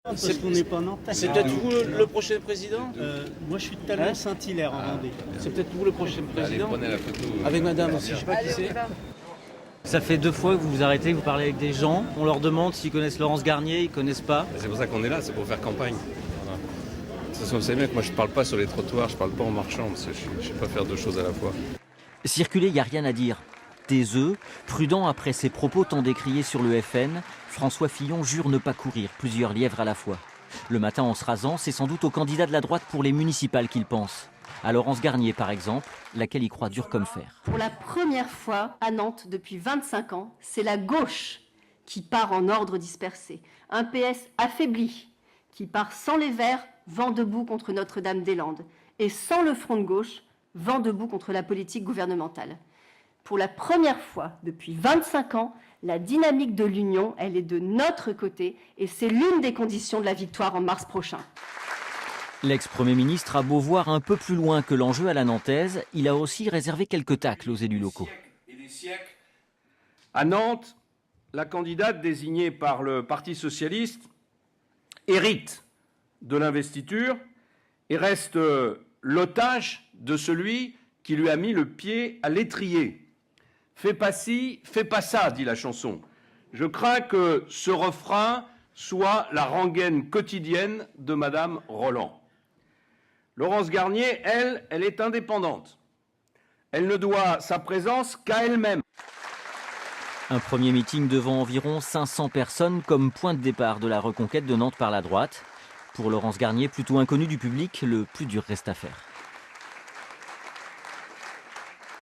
Parce qu'on n'est pas nantais. C'est peut-être vous le prochain président. Moi, je suis de Talon Saint-Hilaire en Vendée. C'est peut-être vous le prochain président. Prenez la photo. Avec madame aussi, je sais pas qui c'est. Ça fait 2 fois que vous vous arrêtez, vous parlez avec des gens, on leur demande s'ils connaissent Laurence Garnier, ils connaissent pas. C'est pour ça qu'on est là, c'est pour faire campagne. Voilà. De toute façon, vous savez bien que moi je parle pas sur les trottoirs, je parle pas en marchant, parce que je sais pas faire 2 choses à la fois. Circuler, il n'y a rien à dire. Taiseux, prudent après ses propos tant décriés sur le FN, François Fillon jure ne pas courir plusieurs lièvres à la fois. Le matin, en se rasant, c'est sans doute au candidat de la droite pour les municipales qu'il pense. À Laurence Garnier, par exemple, laquelle y croit dur comme fer. Pour la première fois à Nantes depuis 25 ans, c'est la gauche qui part en ordre dispersé. Un PS affaibli qui part sans les Verts, vent debout contre Notre-Dame-des-Landes. Et sans le front de gauche, vent debout contre la politique gouvernementale. Pour la première fois depuis 25 ans, la dynamique de l'Union, elle est de notre côté et c'est l'une des conditions de la victoire en mars prochain. L'ex-premier ministre a beau voir un peu plus loin que l'enjeu à la nantaise, il a aussi réservé quelques tacles aux élus locaux. À Nantes, la candidate désignée par le Parti socialiste hérite de l'investiture et reste l'otage de celui qui lui a mis le pied à l'étrier. Fais pas ci, fais pas ça, dit la chanson. Je crains que ce refrain soit la rengaine quotidienne de Madame Roland. Laurence Garnier, elle est indépendante. Elle ne doit sa présence qu'à elle-même. Un premier meeting devant environ 500 personnes comme point de départ de la reconquête de Nantes par la droite. Pour Laurence Garnier, plutôt inconnue du public, le plus dur reste à faire.